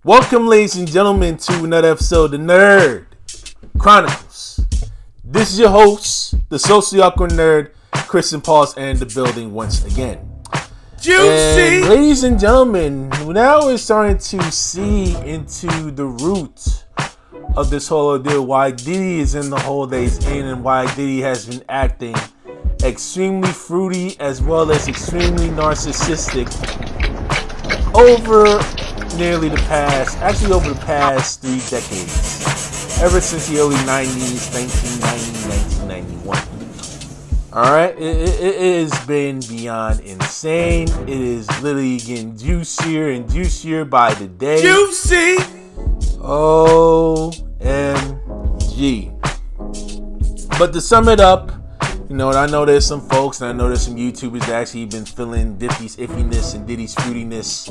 Welcome, ladies and gentlemen, to another episode of the Nerd Chronicles. This is your host, the socially awkward nerd, Chris and Paul's in the building once again. Juicy! And ladies and gentlemen, now we're starting to see into the root of this whole ordeal, why Diddy is in the hole that he's in, and why Diddy has been acting extremely fruity as well as extremely narcissistic over the past 3 decades. Ever since the early 90s, 1990, 1991. Alright, it has been beyond insane. It is literally getting juicier and juicier by the day. Juicy! OMG. But to sum it up, you know, I know there's some folks, and I know there's some YouTubers that actually been feeling Diffie's iffiness and Diddy's fruitiness,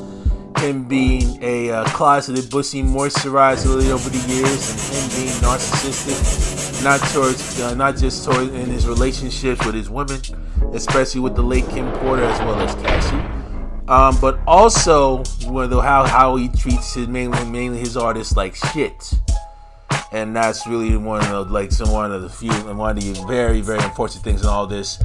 him being a closeted bussy moisturizer over the years, and him being narcissistic, not just towards in his relationships with his women, especially with the late Kim Porter as well as Cassie, but also how he treats his mainly his artists like shit. And that's really one of the very, very unfortunate things in all this.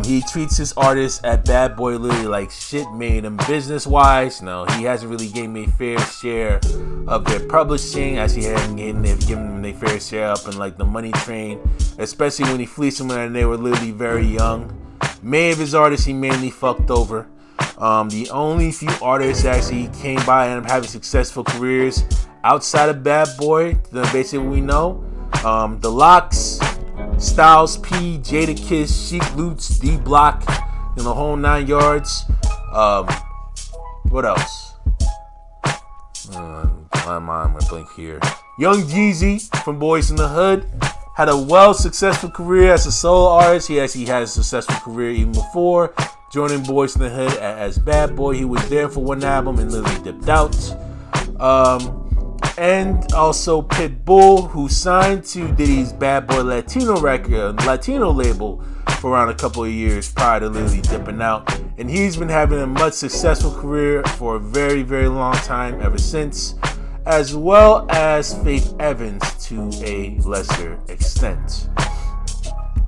He treats his artists at Bad Boy literally like shit, made him business-wise. No, he hasn't really given me a fair share of their publishing, as he hasn't given them their fair share up in like the money train, especially when he fleeced them when they were literally very young. Many of his artists he mainly fucked over. The only few artists that actually came by and ended up having successful careers outside of Bad Boy, basically we know, The Locks, Styles P, Jada Kiss, Chic Lutz, D Block, and the whole 9 yards. What else? My mind went blank here. Young Jeezy from Boys in the Hood had a successful career as a solo artist. He actually had a successful career even before joining Boys in the Hood as Bad Boy. He was there for one album and literally dipped out. And also Pitbull, who signed to Diddy's Bad Boy Latino label for around a couple of years prior to literally dipping out. And he's been having a much successful career for a very, very long time ever since, as well as Faith Evans to a lesser extent.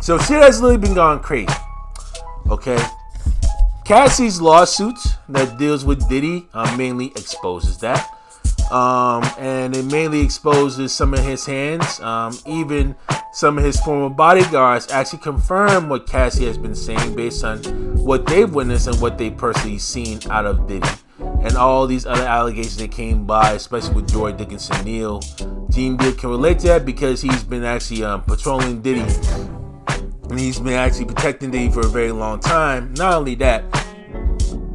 So shit has literally been going crazy. Okay. Cassie's lawsuit that deals with Diddy mainly exposes that. And it mainly exposes some of his hands. Even some of his former bodyguards actually confirm what Cassie has been saying based on what they've witnessed and what they personally seen out of Diddy. And all these other allegations that came by, especially with Joy Dickinson Neal. Gene Deal can relate to that because he's been actually patrolling Diddy. And he's been actually protecting Diddy for a very long time. Not only that,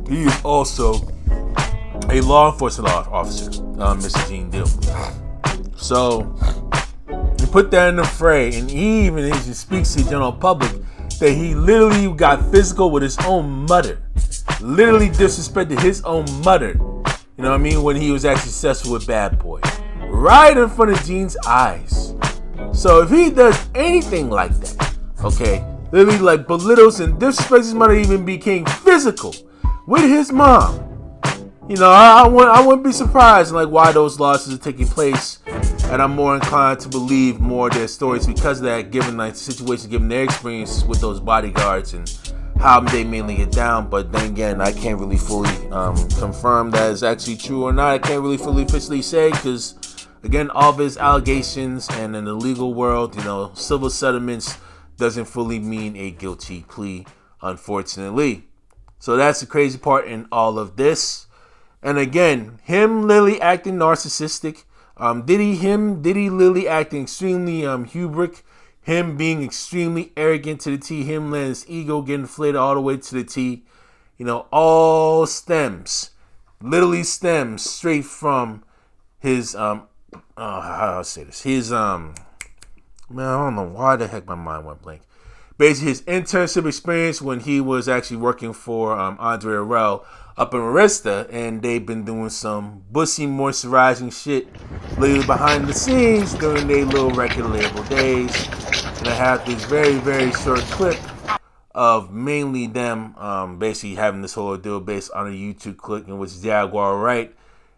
he is also a law enforcement officer, Mr. Gene Deal. So, you put that in the fray, and he even speaks to the general public that he literally got physical with his own mother. Literally disrespected his own mother. You know what I mean? When he was actually successful with Bad Boy. Right in front of Gene's eyes. So, if he does anything like that, okay, literally like belittles and disrespects his mother, even became physical with his mom, you know, I wouldn't be surprised like why those losses are taking place, and I'm more inclined to believe more of their stories because of that, given like the situation, given their experience with those bodyguards and how they mainly get down. But then again, I can't really fully confirm that is actually true or not. I can't really fully officially say because, again, all of his allegations and in the legal world, you know, civil settlements doesn't fully mean a guilty plea, unfortunately. So that's the crazy part in all of this. And again, him literally acting narcissistic. Diddy literally acting extremely hubris. Him being extremely arrogant to the T. Him letting his ego get inflated all the way to the T. You know, all literally stems straight from his how do I say this? His man, I don't know why the heck my mind went blank. Basically, his internship experience when he was actually working for Andre Harrell up in Arista, and they've been doing some bussy moisturizing shit literally behind the scenes during their little record label days. And I have this very, very short clip of mainly them basically having this whole deal based on a YouTube clip in which Jaguar Wright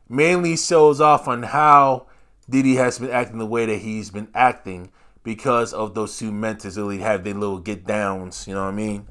mainly shows off on how Diddy has been acting the way that he's been acting because of those two mentors really have their little get downs, you know what I mean?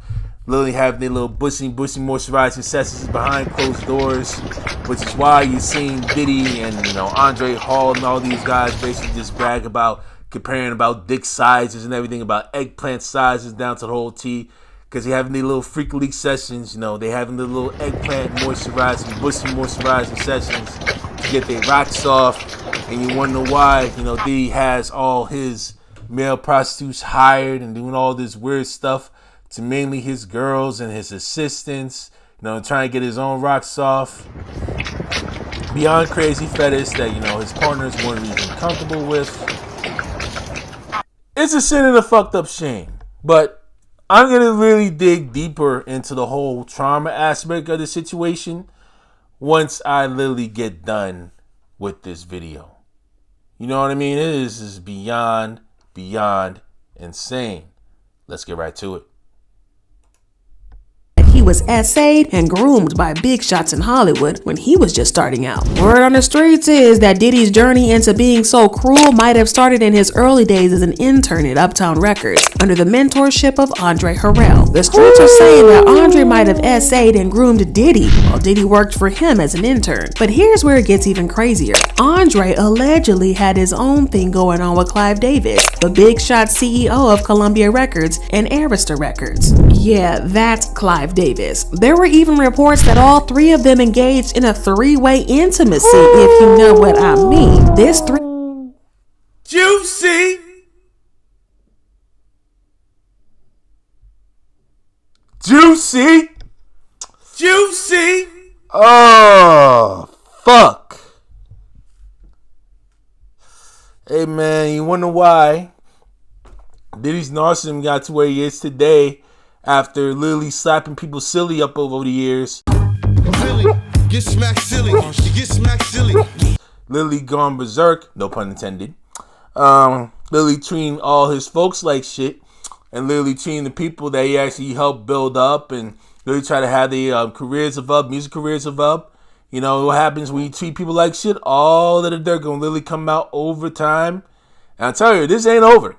Literally have their little bushy moisturizing sessions behind closed doors, which is why you're seeing Diddy and Andre Harrell and all these guys basically just brag about comparing about dick sizes and everything, about eggplant sizes down to the whole T, because they're having their little freak league sessions. They having the little eggplant moisturizing, bushy moisturizing sessions to get their rocks off, and you wonder why Diddy has all his male prostitutes hired and doing all this weird stuff to mainly his girls and his assistants, trying to get his own rocks off. Beyond crazy fetish that, his partners weren't even comfortable with. It's a sin and a fucked up shame. But I'm going to really dig deeper into the whole trauma aspect of the situation once I literally get done with this video. You know what I mean? It is just beyond insane. Let's get right to it. He was essayed and groomed by big shots in Hollywood when he was just starting out. Word on the streets is that Diddy's journey into being so cruel might have started in his early days as an intern at Uptown Records under the mentorship of Andre Harrell. The streets are saying that Andre might have essayed and groomed Diddy while Diddy worked for him as an intern. But here's where it gets even crazier. Andre allegedly had his own thing going on with Clive Davis, the big shot CEO of Columbia Records and Arista Records. Yeah, that's Clive Davis. There were even reports that all three of them engaged in a three-way intimacy, if you know what I mean. This Juicy! Oh, fuck. Hey, man, you wonder why Diddy's narcissism got to where he is today after literally slapping people silly up over the years. Get smacked silly. Get smacked silly. Literally gone berserk, no pun intended. Literally treating all his folks like shit, and literally treating the people that he actually helped build up, and literally try to have their careers of up, music careers of up. What happens when you treat people like shit? All of the dirt gonna literally come out over time. And I tell you, this ain't over.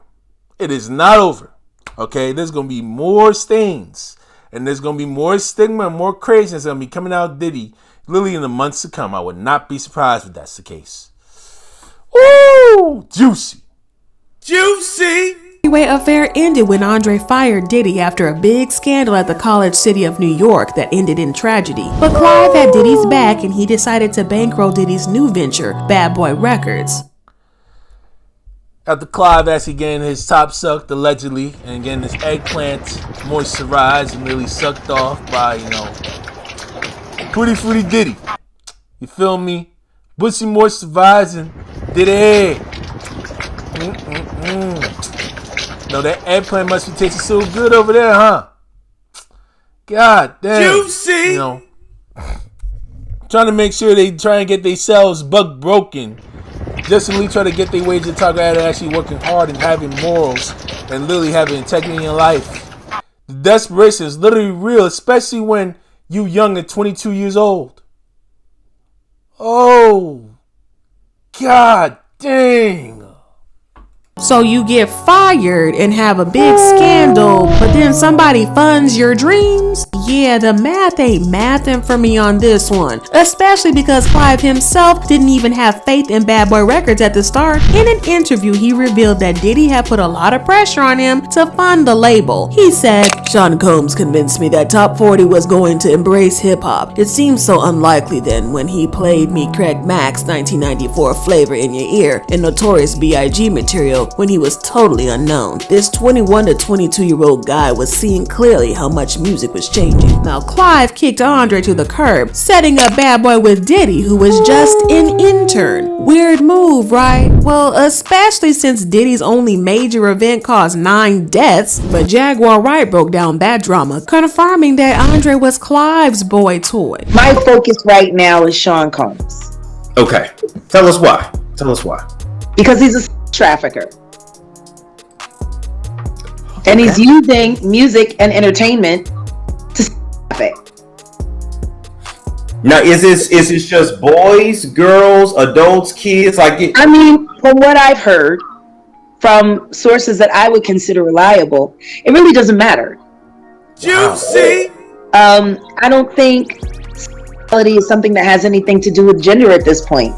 It is not over. Okay, there's going to be more stains, and there's going to be more stigma and more craziness going to be coming out Diddy literally in the months to come. I would not be surprised if that's the case. Ooh, juicy. three-way affair ended when Andre fired Diddy after a big scandal at the college city of New York that ended in tragedy. But Clive had Diddy's back, and he decided to bankroll Diddy's new venture, Bad Boy Records. After Clive actually getting his top sucked, allegedly, and getting his eggplant moisturized and really sucked off by, Pretty Fruity Diddy. You feel me? Bushy moisturizing Diddy. No, that eggplant must be tasting so good over there, huh? God damn. Juicy! Trying to make sure they try and get themselves bug broken. Just to really try to get their way to talk about actually working hard and having morals and literally having integrity in life. The desperation is literally real, especially when you young at 22 years old. Oh, God dang. So you get fired and have a big scandal, but then somebody funds your dreams? Yeah, the math ain't mathin' for me on this one. Especially because Clive himself didn't even have faith in Bad Boy Records at the start. In an interview, he revealed that Diddy had put a lot of pressure on him to fund the label. He said, "Sean Combs convinced me that Top 40 was going to embrace hip-hop. It seemed so unlikely then when he played me Craig Mack's 1994 Flavor in Your Ear and Notorious B.I.G. material when he was totally unknown. This 21 to 22-year-old guy was seeing clearly how much music was changing." Now Clive kicked Andre to the curb, setting up Bad Boy with Diddy, who was just an intern. Weird move, right? Well, especially since Diddy's only major event caused 9 deaths, but Jaguar Wright broke down that drama, confirming that Andre was Clive's boy toy. My focus right now is Sean Combs. Okay, tell us why. Because he's a trafficker. And he's using music and entertainment to stop it. Now, is this just boys, girls, adults, kids? I mean, from what I've heard from sources that I would consider reliable, it really doesn't matter. Juicy. I don't think sexuality is something that has anything to do with gender at this point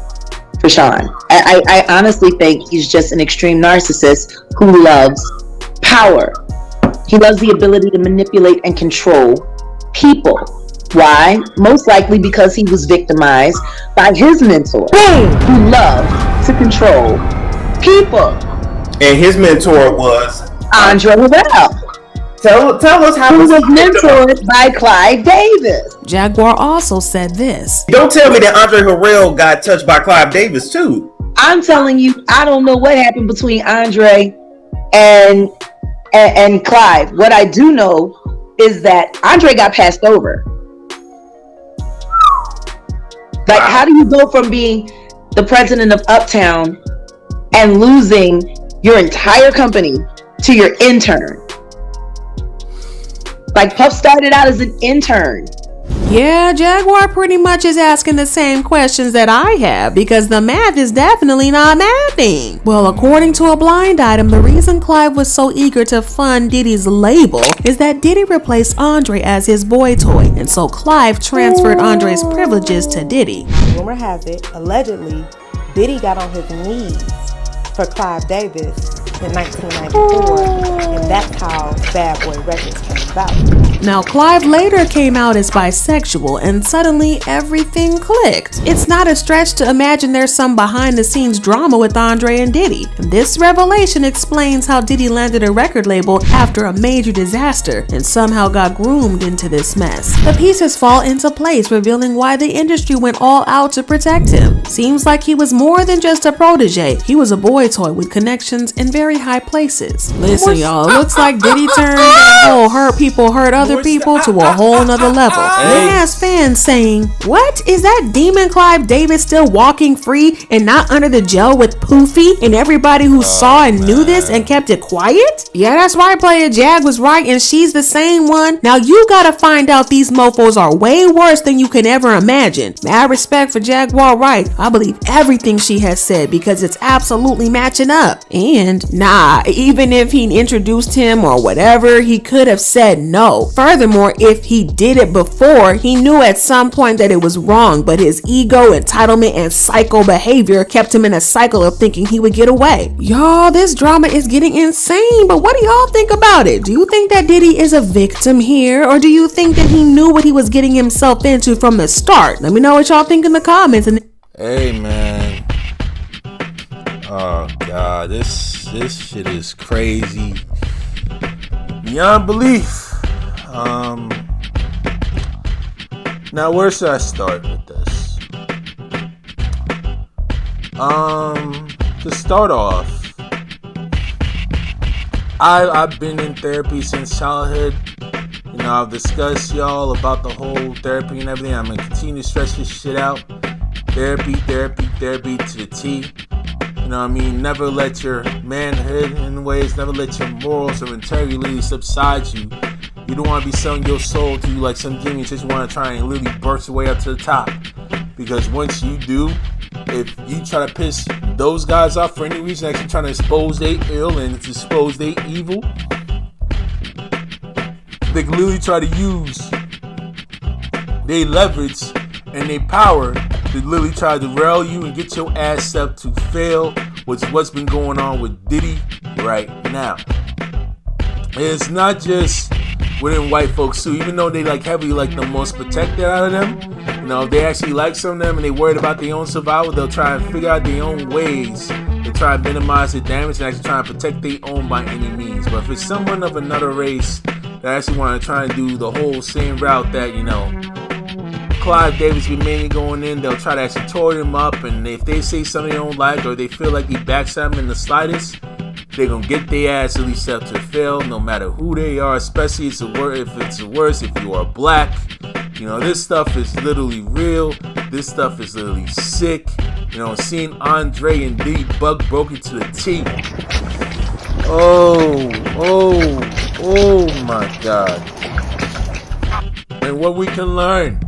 for Sean. I honestly think he's just an extreme narcissist who loves power. He loves the ability to manipulate and control people. Why? Most likely because he was victimized by his mentor, who loved to control people. And his mentor was Andre Harrell. Tell us how he was mentored by Clive Davis. Jaguar also said this. Don't tell me that Andre Harrell got touched by Clive Davis too. I'm telling you, I don't know what happened between Andre and Clive. What I do know is that Andre got passed over. Like, how do you go from being the president of Uptown and losing your entire company to your intern? Like, Puff started out as an intern. Yeah, Jaguar pretty much is asking the same questions that I have, because the math is definitely not mathing. Well, according to a blind item, the reason Clive was so eager to fund Diddy's label is that Diddy replaced Andre as his boy toy, and so Clive transferred Andre's privileges to Diddy. Rumor has it, allegedly, Diddy got on his knees for Clive Davis in 1994, and that's how Bad Boy Records came about. Now, Clive later came out as bisexual, and suddenly everything clicked. It's not a stretch to imagine there's some behind-the-scenes drama with Andre and Diddy. And this revelation explains how Diddy landed a record label after a major disaster and somehow got groomed into this mess. The pieces fall into place, revealing why the industry went all out to protect him. Seems like he was more than just a protege. He was a boy toy with connections in very high places. Listen, y'all, it looks like Diddy turned that whole hurt people hurt other people to a whole nother level. He has fans saying, what? Is that demon Clive Davis still walking free and not under the jail with Poofy? And everybody who saw and knew this and kept it quiet? Yeah, that's right, player. Jag was right, and she's the same one. Now you gotta find out these mofos are way worse than you can ever imagine. Mad respect for Jaguar Wright. I believe everything she has said because it's absolutely matching up. And even if he introduced him or whatever, he could have said no. Furthermore, if he did it before, he knew at some point that it was wrong, but his ego, entitlement, and psycho behavior kept him in a cycle of thinking he would get away. Y'all, this drama is getting insane, but what do y'all think about it? Do you think that Diddy is a victim here, or do you think that he knew what he was getting himself into from the start? Let me know what y'all think in the comments. Hey, man. Oh, God. This shit is crazy. Beyond belief. Now where should I start with this? To start off, I've been in therapy since childhood. You know, I've discussed y'all about the whole therapy and everything. I'm gonna continue to stretch this shit out. Therapy to the T. You know what I mean? Never let your manhood in ways, never let your morals or integrity subside you. You don't want to be selling your soul to you like some demon. You just want to try and literally burst your way up to the top. Because once you do, if you try to piss those guys off for any reason, actually trying to expose they ill and to expose they evil, they can literally try to use their leverage and their power to literally try to derail you and get your ass up to fail, which is what's been going on with Diddy right now. It's not just within white folks too, even though they like heavily like the most protected out of them. You know, if they actually like some of them and they worried about their own survival, they'll try and figure out their own ways to try and minimize the damage and actually try and protect their own by any means. But if it's someone of another race that actually want to try and do the whole same route that, you know, Clive Davis be mainly going in, they'll try to actually tore them up, and if they say something they don't like or they feel like he backstab them in the slightest, they're gonna get their ass at least up to fail, no matter who they are, especially if it's worse if you are black. You know, this stuff is literally real. This stuff is literally sick. You know, seeing Andre and Diddy broken to the T. Oh my God. And what we can learn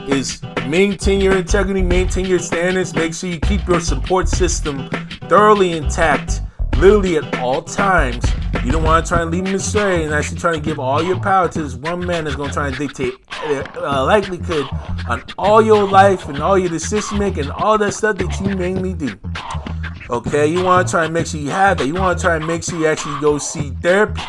is maintain your integrity, maintain your standards, make sure you keep your support system thoroughly intact, literally at all times. You don't want to try and leave him astray and actually try to give all your power to this one man that's going to try and dictate likelihood on all your life and all your decision making and all that stuff that you mainly do. Okay, you want to try and make sure you have that. You want to try and make sure you actually go see therapy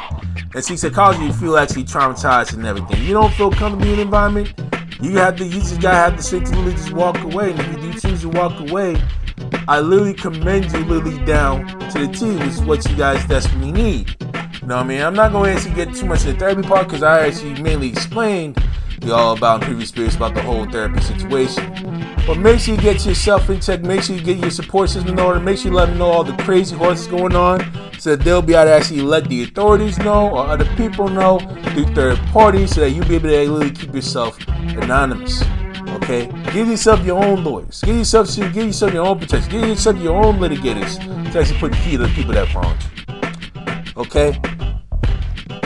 and see psychology. You feel actually traumatized and everything. You don't feel comfortable in an environment. You just gotta have the strength to really just walk away. And if you do choose to walk away, I literally commend you literally down to the T, which is what you guys desperately need. You know what I mean? I'm not going to actually get too much in the therapy part because I actually mainly explained y'all about in previous periods about the whole therapy situation. But make sure you get yourself in check. Make sure you get your support system in order. Make sure you let them know all the crazy horses going on so that they'll be able to actually let the authorities know or other people know through third parties so that you'll be able to literally keep yourself anonymous. Okay? Give yourself your own lawyers. Give yourself your own protection. Give yourself your own litigators to actually put the key to the people that wronged you. Okay?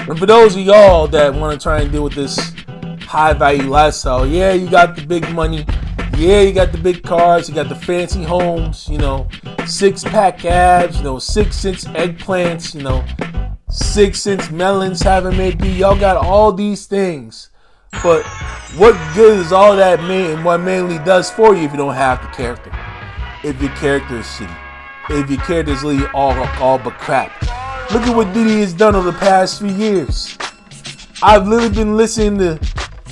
And for those of y'all that want to try and deal with this high value lifestyle, yeah, you got the big money. Yeah, you got the big cars, you got the fancy homes, 6-pack abs, 6-inch eggplants, 6-inch melons, however it may be. Y'all got all these things. But what good is all that and what mainly does for you if you don't have the character? If your character is shitty. If your character is really all but crap. Look at what Diddy has done over the past few years. I've literally been listening to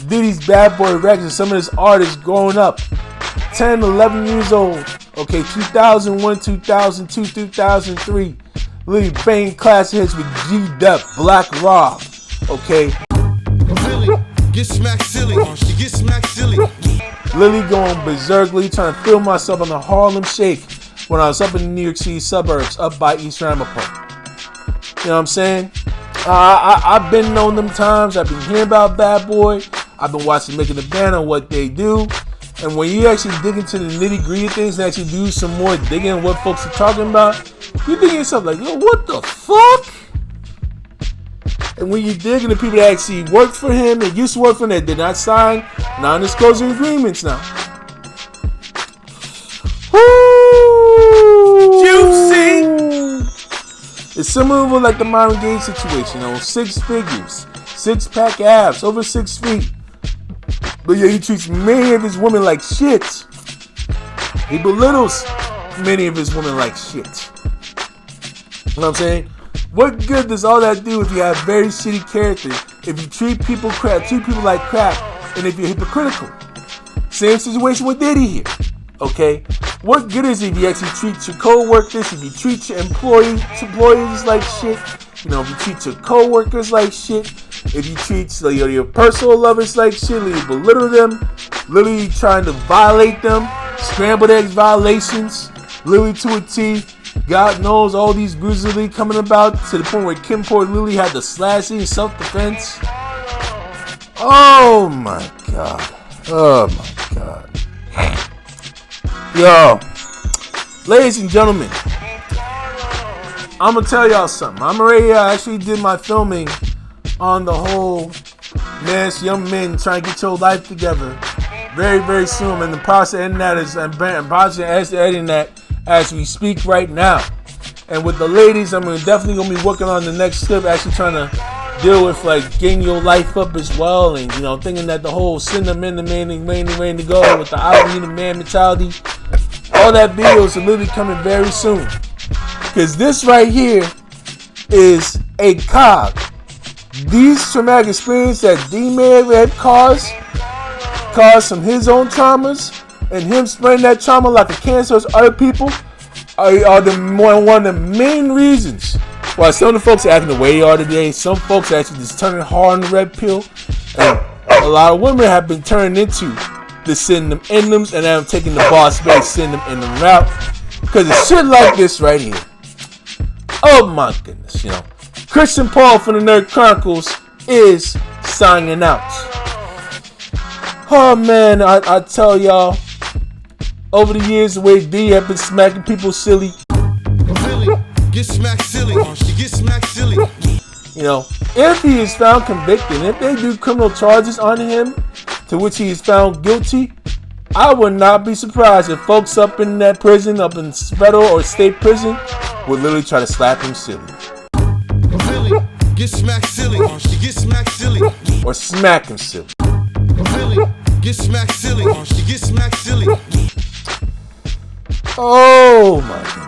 Diddy's Bad Boy records, some of his artists growing up, 10, 11 years old, okay, 2001, 2002, 2003, literally banging classic hits with G-Dep, Black Rob, okay. Get smacked silly, get smacked silly. Literally going berserkly, trying to feel myself on the Harlem Shake when I was up in the New York City suburbs, up by East Ramapo. You know what I'm saying? I've been on them times. I've been hearing about Bad Boy. I've been watching Making the Band on what they do. And when you actually dig into the nitty gritty of things and actually do some more digging on what folks are talking about, you think to yourself like, yo, what the fuck? And when you dig into people that actually worked for him and used to work for him that did not sign non-disclosure agreements now. Woo! Juicy! It's similar with like the Marvin Gaye situation, 6 figures, 6-pack abs, over 6 feet. But yeah, he treats many of his women like shit. He belittles many of his women like shit. You know what I'm saying? What good does all that do if you have very shitty character? If you treat people like crap, and if you're hypocritical? Same situation with Diddy here. Okay? What good is it if you actually treat your co-workers, if you treat your employees like shit, if you treat your co-workers like shit, if you treat your personal lovers like shit, you belittle them, literally trying to violate them, scrambled eggs violations, literally to a T. God knows all these bruises really coming about to the point where Kim Porter literally had to slash in self-defense. Oh my God. Oh my God. Yo, ladies and gentlemen, I'm gonna tell y'all something. I actually did my filming on the whole young men trying to get your life together very, very soon. And the process of editing that is editing that as we speak right now. And with the ladies, I'm definitely gonna be working on the next script, actually trying to deal with like getting your life up as well, and thinking that the whole send them in the man ready to go with the I don't need a man mentality. All that videos are literally coming very soon. Cause this right here is a cog. These traumatic experiences that D may have caused from his own traumas, and him spreading that trauma like a cancer to other people are one of the main reasons why some of the folks are acting the way they are today. Some folks are actually just turning hard on the red pill, and a lot of women have been turned into the send them in them, and I'm taking the boss back, send them in them route, because it's shit like this right here. Oh my goodness, Christian Paul from the Nerd Chronicles is signing out. Oh man, I tell y'all, over the years, the way D have been smacking people silly. Get smacked silly, get smacked silly. If he is found convicted, if they do criminal charges on him, to which he is found guilty, I would not be surprised if folks up in that prison, up in federal or state prison, would literally try to slap him silly. Silly, get smacked silly. You get smacked silly. Or smack him silly. Silly, get smacked silly. You get smacked silly. Oh my God.